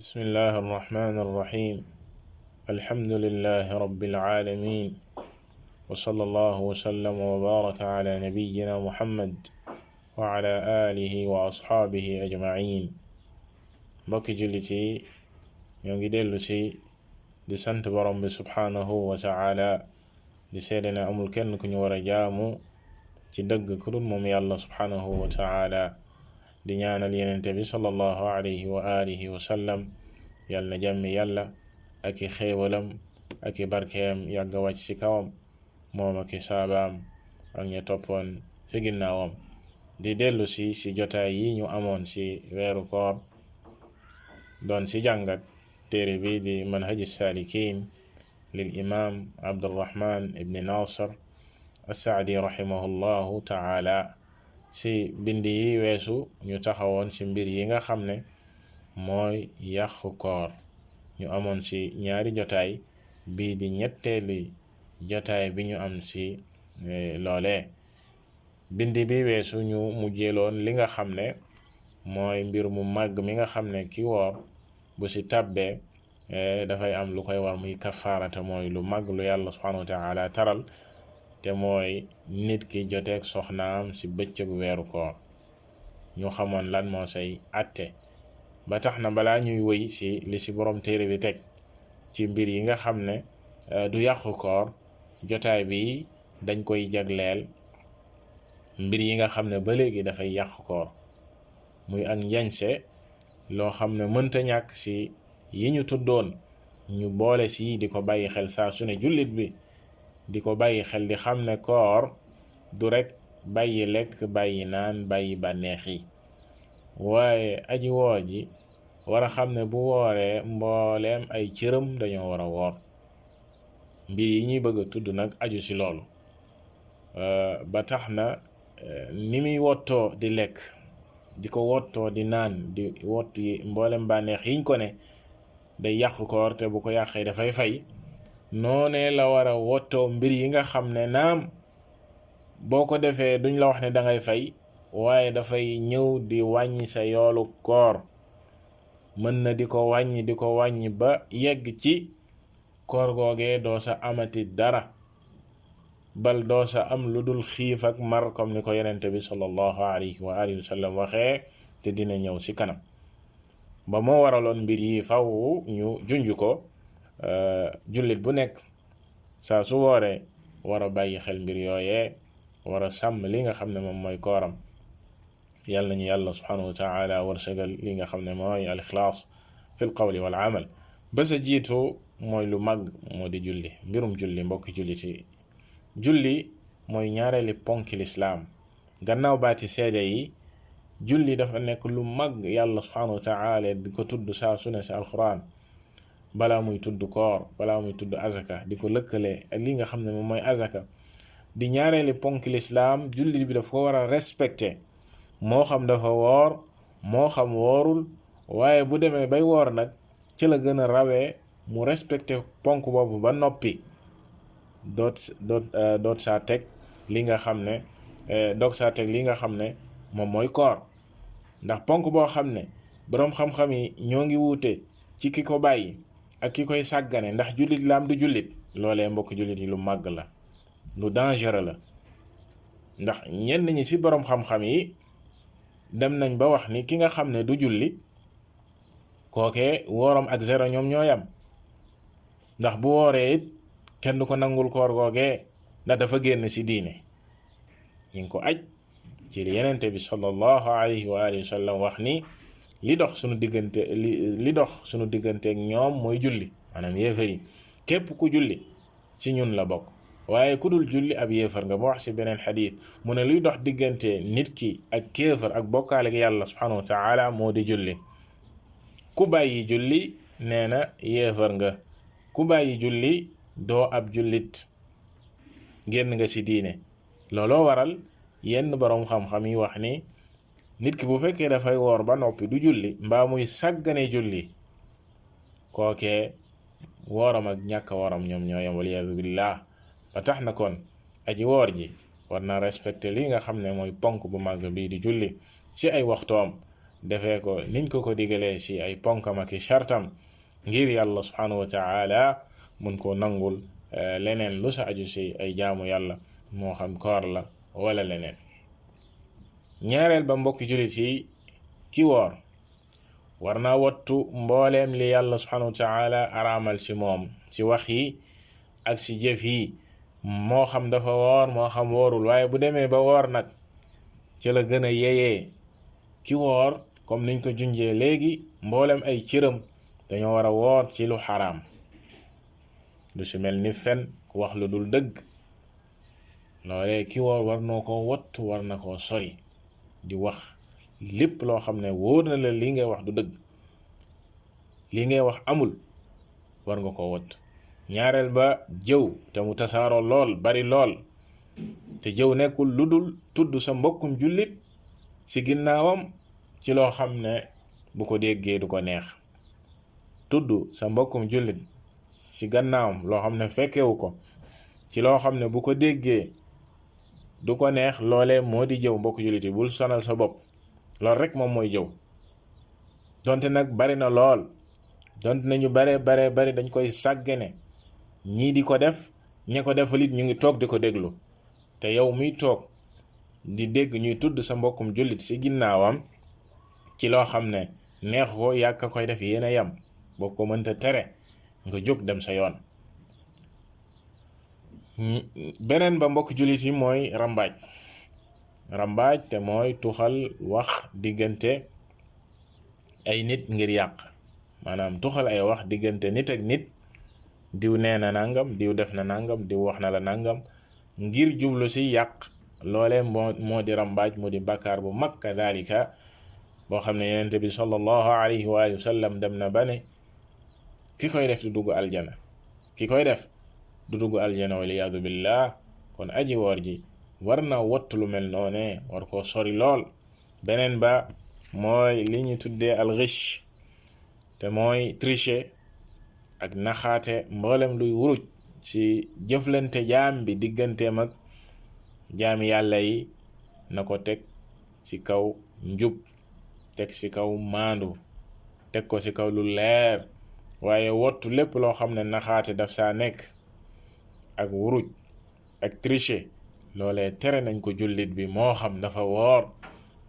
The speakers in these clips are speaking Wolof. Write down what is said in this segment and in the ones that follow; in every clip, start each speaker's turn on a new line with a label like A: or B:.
A: بسم الله الرحمن الرحيم الحمد لله رب العالمين وصلى الله وسلم وبارك على نبينا محمد وعلى آله وأصحابه أجمعين mbokki jullit yi ñoo ngi dellu si di sant borom bi subhaanahu wa ta'ala di seede ne amul kenn ku ñu war a jaamu ci dëgg ku dul moom yàlla subhaanahu wa ta'ala di ñaanal yenente bi sallallahu alayhi wa alihi wa sallam yàlla na jàmmi yàlla ak i xéewalam ak i barkeem yàgga wàcc ci kawam moom ak i saabaam ak ña toppoon ci ginnaawam di dellu si jotaay yi ñu amoon ci weeru koor doon ci jàngat téere bi di manhaji saalikin lil imam abdurrahman ibni nasir as-saadi rahimahullahu taala ci bind yi weesu ñu taxawoon ci mbir yi nga xam ne mooy yàqu koor ñu amoon ci ñaari jotaay bii di ñetteelu jotaay bi ñu am ci loolee bind bi weesu ñu mujjeeloon li nga xam ne mooy mbir mu màgg mi nga xam ne ki woor bu ci tàbbee dafay am lu koy war muy kafaarata mooy lu màgg lu yàlla subhanahu wa ta'ala taral te mooy nit ki joteeg soxnaam ci bëccëgu weeru koor ñu xamoon lan moo say atte ba tax na balaa ñuy wëy ci li ci borom téere bi teg ci mbir yi nga xam ne du yàqu koor jotaay bi dañ koy jagleel mbir yi nga xam ne ba léegi dafay yàqu koor muy ak njañse loo xam ne mënta ñàkk ci yi ñu tuddoon ñu boole ci di ko bàyyi xel saa su ne jullit bi di ko bàyyi xel di xam ne koor du rekk bàyyi lekk bàyyi naan bàyyi bànneex yi waaye aji woor ji war a xam ne bu wooree mbooleem ay cëram dañoo war a woor mbir yi ñuy bëgg a tudd nag aju ci loolu ba tax na ni muy wottoo di lekk di ko wottoo di naan di wott yi mboolem bànneex yiñ ko ne day yàq koor te bu ko yàqee dafay fay noonee la war a wottoo mbir yi nga xam ne naam boo ko defee duñ la wax ne dangay fay waaye dafay ñëw di wàññi sa yoolu koor mën na di ko wàññi ba yegg ci koor googee doo sa amati dara bal doo sa am lu dul xiif ak mar comme ni ko yenente bi sallallahu alayhi wa alihi wa sallam waxee te dina ñëw ci kanam ba moo waraloon mbir yi faw ñu junj ko jullit bu nekk saa su wooree war a bàyyi xel mbir yooyee war a sàmm li nga xam ne moom mooy kooram yàlla nañu yàlla subhanahu wa taala wërsëgal li nga xam ne mooy al ixlaas fi l qawli wal amal ba sa jiitu mooy lu mag moo di julli mbirum julli mbokki julliti julli mooy ñaareeli ponki lislaam gannaaw baati seede yi julli dafa nekk lu mag yàlla subhanahu wa taala di ko tudd saa su ne si alquran balaa muy tudd koor balaa muy tudd azaka di ko lëkkale ak li nga xam ne moom mooy azaka di ñaareeli ponki lislaam julli bi dafa ko war a respecté moo xam dafa woor moo xam woorul waaye bu demee bay woor nag ci la gën a rawee mu respecté ponk boobu ba noppi doot saa teg li nga xam ne doog saa teg li nga xam ne moom mooy koor ndax ponk boo xam ne boroom xam-xam yi ñoo ngi wuute ci ki ko bàyyi ak ki koy sàggane ndax jullit la am du jullit loolee mbokk jullit yi lu màgg la lu dangereux la ndax ñenn ñi ci boroom xam-xam yi dem nañ ba wax ni ki nga xam ne du julli kookee wooram ak zéro ñoom ñoo yam ndax bu wooree it kenn du ko nangul koor googee ndax dafa génn ci diine ñi ngi ko aj ci yenente bi sallallahu alayhi wa alihi wa sallam wax ni li dox sunu diggante ak ñoom mooy julli maanaam yéefar yi képp ku julli ci ñun la bokk waaye ku dul julli ab yéefar nga ba wax ci beneen xadiis mu ne luy dox diggante nit ki ak kéefar ak bokkaale ak yàlla subhanahu wa ta'ala moo di julli ku bàyyi julli nee na yéefar nga ku bàyyi julli doo ab jullit génn nga ci diine looloo waral yenn boroom xam-xam yi wax ni nit ki bu fekkee dafay woor ba noppi du julli mbaa muy sàggane julli kookee wooram ak ñàkk wooram ñoom ñoo yem waliyaadu billah ba tax na kon aji woor ji war na respecté li nga xam ne mooy ponk bu màgg bii di julli ci ay waxtoom defee ko niñ ko digalee ci ay ponkam ak i shartam ngir yàlla subhanahu wa ta'ala mun ko nangul leneen lu sa aju ci ay jaamu yàlla moo xam koor la wala leneen. ñaareel ba mbokki jullit yi ki woor war naa wattu mbooleem li yàlla subhanahu wa ta'ala araamal ci moom ci wax yi ak ci jëf yi, moo xam dafa woor moo xam woorul, waaye bu demee ba woor nag ci la gën a yeyee. ki woor comme niñ ko junjee léegi mboolem ay cëram dañoo war a woor ci lu xaraam, lu ci mel ni fen, wax lu dul dëgg. loolee ki woor war noo ko wattu, war na koo sori di wax lépp loo xam ne wóor na la lii ngay wax du dëgg, lii ngay wax amul, war nga koo wattu. ñaareel ba jëw te mu tasaaroo lool bari lool, te jëw nekkul lu dul tudd sa mbokkum jullit ci ginnaawam ci loo xam ne bu ko déggee du ko neex. tudd sa mbokkum jullit ci gannaawam loo xam ne fekkewu ko ci loo xam ne bu ko déggee du ko neex, loolee moo di jëw. mbokk jullit yi bul sonal sa bopp, loolu rek moom mooy jëw. donte nag bari na lool, donte nañu bari dañ koy sàggane, ñii di ko def, ña ko defalit ñu ngi toog di ko déglu. te yow muy toog di dégg ñuy tudd sa mbokkum jullit ci ginnaawam ci loo xam ne neex ko, yàgg koy def yéen a yam, boo ko mënta tere nga jóg dem sa yoon. beneen ba mbokk jullit yi mooy rambaaj te mooy tuxal wax diggante ay nit ngir yàq. maanaam tuxal ay wax diggante nit ak nit, diw nee na nangam, diw def na nangam, diw wax na la nangam, ngir jublu ci yàq. loolee moo di rambaaj, mu di bàkkaar bu mag kadalika boo xam ne yonent bi sallallahu alayhi wa sallam dem na ba ne ki koy def du dugg aljana, waliyaadu billah. kon aji woor ji war na wattu lu mel noone, war koo sori lool. beneen ba mooy li ñu tuddee al-ghish te mooy tricher ak naxaate, mboolem luy wuruj ci jëflante jaam bi digganteem ak jaami yàlla yi, na ko teg ci kaw njub, teg ci kaw maandu, teg ko ci kaw lu leer, waaye wattu lépp loo xam ne naxaate daf saa nekk ak wuruj ak tricher. loolee tere nañ ko jullit bi, moo xam dafa woor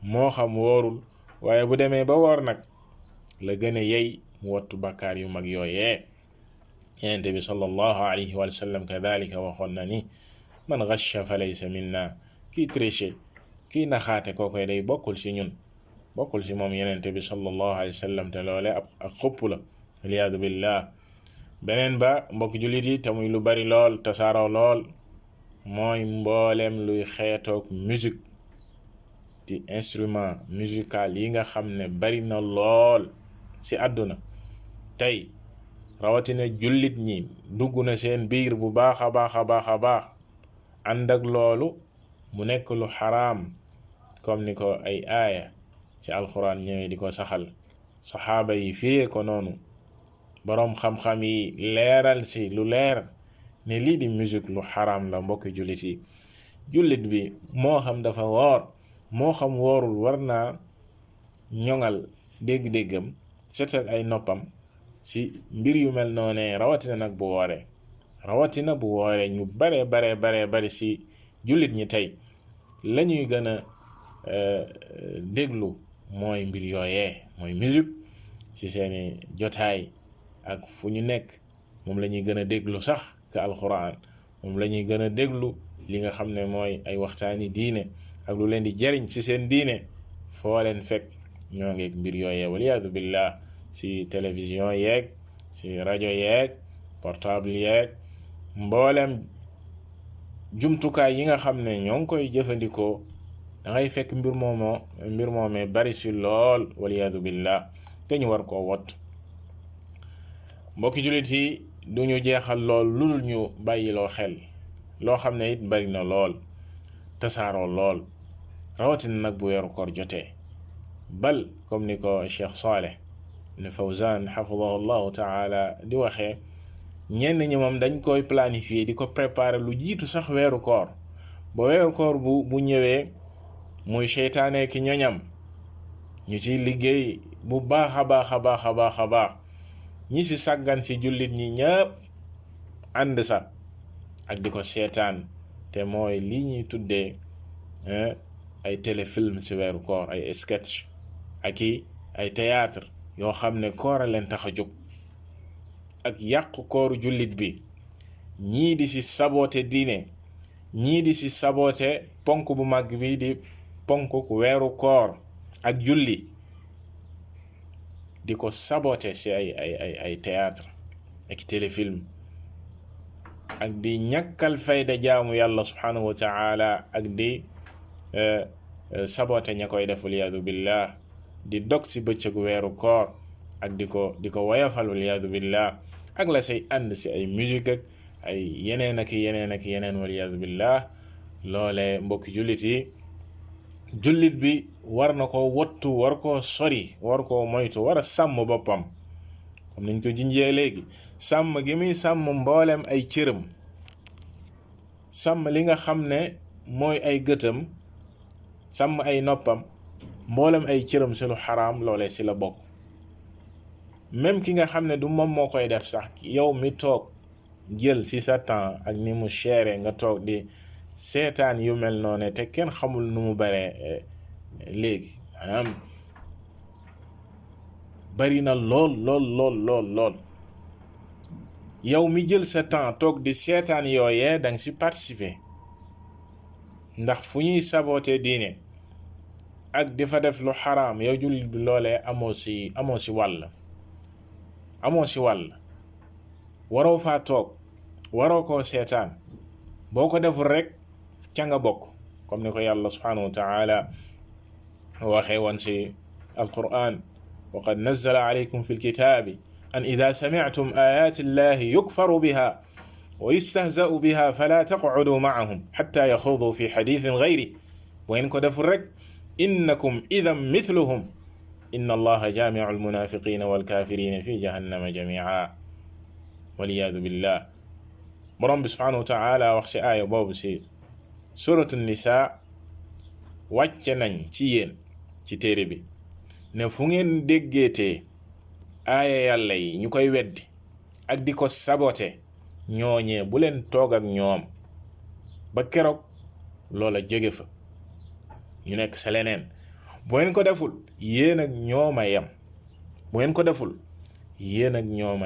A: moo xam woorul, waaye bu demee ba woor nag la gën a yey mu wattu bàkkaar yu mag yooyee. Yonent bi sallallahu alayhi wa sallam kadalika waxoon na ni man ghasha fa laysa minna, kii tricher, kii naxaate, kookoy day bokkul ci ñun, bokkul ci moom Yonent bi sallallahu alayhi wa sallam. te loole ak xupp la, waliyaadu billah. beneen ba mbokk jullit yi te muy lu bari lool, tasaaroo lool, mooy mboolem luy xeetoog musique di instrument musical yi nga xam ne bari na lool ci àdduna tey, rawatina jullit ñi dugg na seen biir bu baax a baax. ànd ak loolu mu nekk lu xaraam, comme ni ko ay aaya ci alquran ñëwee di ko saxal. saxaaba yi firee ko noonu, boroom xam-xam yi leeral ci lu leer ne lii di musique lu xaraam la. mbokki jullit yi, jullit bi moo xam dafa woor moo xam woorul, war naa ñoŋal dégg-déggam, setal ay noppam ci mbir yu mel noone, rawatina nag bu wooree. ñu bari ci jullit ñi tey lañuy gën a déglu mooy mbir yooyee, mooy musique ci seeni jotaay ak fu ñu nekk. moom la ñuy gën a déglu sax ka alquran, moom la ñuy gën a déglu li nga xam ne mooy ay waxtaani diine ak lu leen di jariñ ci seen diine. foo leen fekk ñoo ngeeg mbir yooyee, waliyaadu billah, ci télévision yeeg, ci rajo yeeg, portable yeeg, mboolem jumtukaay yi nga xam ne ñoo ngi koy jëfandikoo, da ngay fekk mbir moomee bari ci lool, waliyaadu billah, te ñu war koo wot. mbokki jullit yi duñu jeexal lool lu dul ñu bàyyiloo xel loo xam ne it bari na lool, tasaaroo lool, rawatina nag bu weeru koor jotee. bal comme ni ko Cheikh Saleh ibn Fawzan xafidahu llahu taala di waxee, ñenn ñi moom dañ koy planifier, di ko préparer lu jiitu sax weeru koor. ba weeru koor bu ñëwee, muy seytaane ki ñoñam ñu ciy liggéey bu baax a baax a baax a baax a baax ñi ci sàggan ci jullit ñi ñëpp ànd sa ak di ko seetaan te mooy lii ñuy tuddee ay téléfilm ci weeru koor, ay sketch ak ay théâtre yoo xam ne koor a leen tax a jóg ak yàq kooru jullit bi. ñii di ci saboote diine, ñii di ci saboote ponk bu mag bi di ponk weeru koor ak julli, di ko saboote ci ay théâtre ak téléfilm ak di ñàkkal fayda jaamu yàlla subhanahu wa ta'ala ak di saboote ña koy def waliyaadu billah, di dog ci bëccëgu weeru koor ak di ko woyofal waliyaadu billah ak la say ànd ci ay musique ak ay yeneen ak yeneen waliyaadu billah. loole mbokki jullit yi, jullit bi war na ko wattu, war koo sori, war koo moytu, war a sàmm boppam comme niñ ko jinjee léegi. sàmm gi muy sàmm mboolem ay cëram, sàmm li nga xam ne mooy ay gëtam, sàmm ay noppam, mboolem ay cëram ci lu xaraam, loolee ci la bokk. même ki nga xam ne du moom moo koy def sax, yow mi toog jël ci sa temps ak ni mu chéré nga toog di seetaan yu mel noonu te kenn xamul nu mu bare léegi, maanaam bari na lool. yow mi jël sa temps toog di seetaan yooyee danga ci participer, ndax fu ñuy saboote diine ak di fa def lu xaraam, yow jullit bi loolee amoo ci wàll, waroo faa toog, waroo koo seetaan. boo ko deful rek ca nga bokk, comme ni ko yàlla subhanahu wa ta'ala waxee woon ci alquran: wa qad nazzala alaykum fi lkitaabi an ida sami'tum ayati llahi yukfaru biha wa yustahza'u biha fala taq'udu ma'ahum hatta yaxudu fi hadithin ghayri. bu ngeen ko deful rek innakum idan mithluhum inna allaha jami'u almunafiqina walkafirina fi jahannama jami'a waliyadu billah. borom bi subhanahu wa ta'ala wax ci aaya boobu ci suratu nisa: wàcce nañ ci yéen ci téere bi ne fu ngeen déggeetee aaya yàlla yi ñu koy weddi ak di ko sabote, ñooñee bu leen toog ak ñoom ba keroog loola jóge fa, ñu nekk sa leneen. bu ngeen ko deful yéen ak ñooma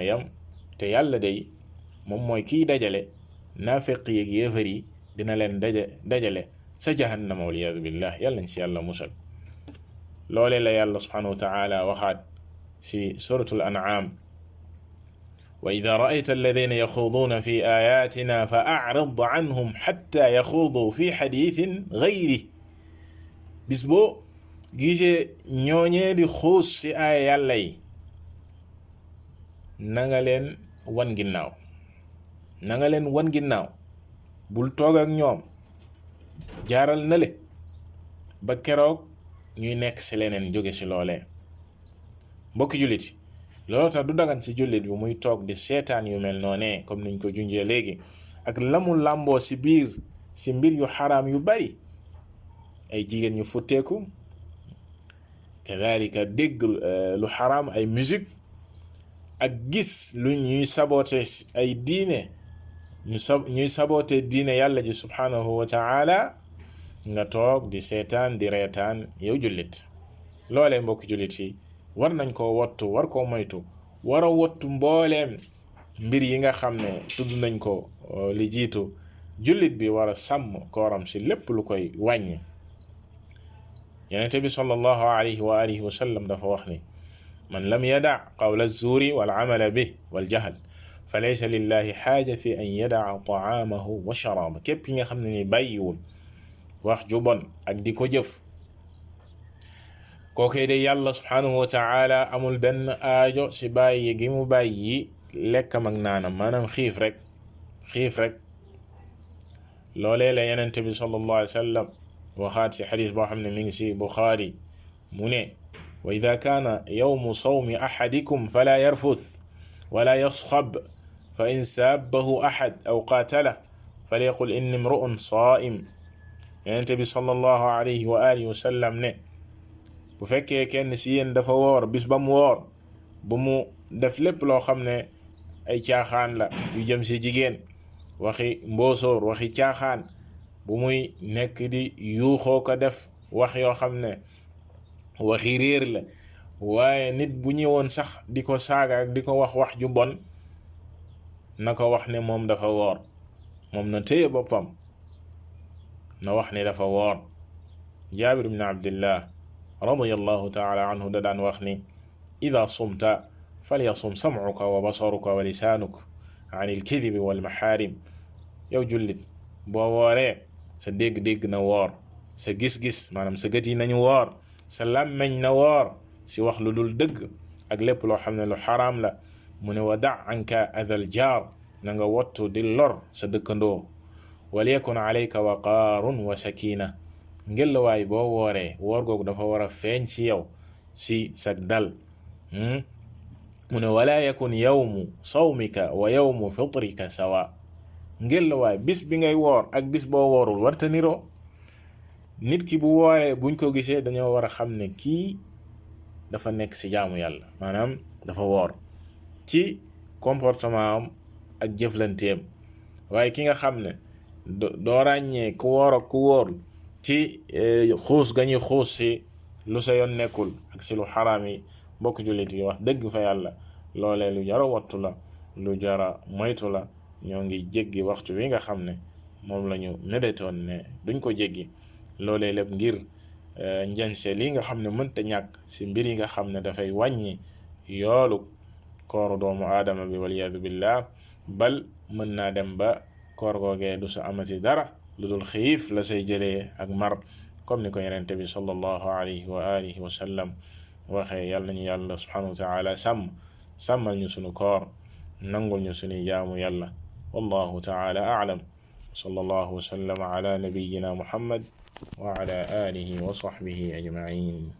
A: yam, te yàlla day moom mooy kiy dajale naafeq yi ak yéefar yi, dina leen dajale sa jahannama waliyadu billah. yàlla nañ ci yàlla musal. loole la yàlla subhanahu wa ta'ala waxaat ci suratul an'am: wa idha ra'ayta alladhina yaxuduuna fi ayatina fa a'rid anhum hatta yaxudu fi hadithin ghayri. bis boo gisee ñooñee di xuus ci aaya yàlla yi, na nga leen wan ginnaaw, bul toog ak ñoom, jaaral na le ba keroog ñuy nekk ci leneen, jóge ci loolee. mbokki jullit, loolu tax du dagan ci jullit bi muy toog di seetaan yu mel noonee, comme niñ ko junjee léegi, ak lamu làmboo ci biir ci mbir yu xaraam yu bari, ay jigéen ñu futteeku, kadhalika dégg lu xaraam, ay musique, ak gis lu ñuy saboote ay diine, ñuy saboote diine yàlla ji subhanahu wa ta'ala, nga toog di seetaan di reetaan yow jullit. loolee mbokk jullit yi war nañ koo wattu, war koo moytu, war a wattu mbooleem mbir yi nga xam ne tudd nañ ko li jiitu. jullit bi war a sàmm kooram ci lépp lu koy wàññi. Yonent bi sallallahu alayhi wa alihi wa sallam dafa wax ni: man lam yada' qawla az-zuuri wal amala bihi wal jahl fa laysa lillahi xaaja fi an yada'a ta'amahu wa sharaaba. képp ki nga xam ne ni bàyyiwul wax ju bon ak di ko jëf, kookee de yàlla subhanahu wa ta'ala amul benn aajo ci bàyyi gi mu bàyyi lekkam ak naanam, maanaam xiif rek. loolee la Yonent bi sallallahu alayhi wa sallam waxaat ci xadis boo xam ne mi ngi ci Buxaari, mu ne: wa ida kaana yawmu sawmi ahadikum fala yarfuth wala yasxab fa in saabbahu ahad aw qaatala falyaqul inni imru'un saa'im. Yonent bi sallallahu alayhi wa alihi wa sallam ne: bu fekkee kenn si yéen dafa woor bis ba mu woor bu mu def lépp loo xam ne ay caaxaan la yu jëm si jigéen, waxi mboosoor, waxi caaxaan, bu muy nekk di yuuxoo ko def wax yoo xam ne waxi réer la. waaye nit bu ñëwoon sax di ko saaga ak di ko wax ju bon, na ko wax ne moom dafa woor, moom na téye boppam, na wax ne dafa woor. Jaabir ibn Abdillah radiyallahu taala anhu da daan wax ni ida sumta falyasum sam'uka wa basaruka wa lisaanuka an ilkidibi walmaxaarim. yow jullit, boo wooree sa dégg-dégg na woor, sa gis-gis maanaam sa gët yi nañu woor, sa làmmeñ na woor si wax lu dul dëgg ak lépp loo xam ne lu xaraam la. mu ne wa da anka adal jaar, na nga wottu di lor sa dëkkandoo. waliyakun alayka waqaarun wa sakina, ngel waay boo wooree woor googu dafa war a feeñ ci yow si sag dal. mu ne wala yakun yawmu sawmika wa yawmu fitrika sawa, ngel waay bis bi ngay woor ak bis boo woorul warta niroo. nit ki bu wooree buñ ko gisee dañoo war a xam ne kii dafa nekk ci jaamu yàlla, maanaam dafa woor ci comportement am ak jëflanteem. waaye ki nga xam ne doo ràññee ku woor ak ku wóorul ci xuus ga ñuy xuus ci lu sa yoon nekkul ak ci lu xaraam yi, mbokk jullit yi wax dëgg fa yàlla loolee lu jara wattu la, lu jara moytu la. ñoo ngi jéggi waxtu wi nga xam ne moom la ñu mébétoon ne duñ ko jéggi. loolee lépp ngir njanse lii nga xam ne mënta ñàkk ci mbir yi nga xam ne dafay wàññi yoolu kooru doomu aadama bi waliyadu billah, bal mën naa dem ba koor googee du sa amati dara lu dul xiif la say jëlee ak mar, comme ni ko yenente bi sallallahu alayhi wa alihi wa sallam waxee. yàlla nañu yàlla subhanahu wa taala sàmmal ñu sunu koor, nangul ñu sunu jaamu yàlla. wallahu taala a'lam. sallallahu wa sallam ala nabiyyina muhammad wa ala alihi wa sahbihi ajma'in.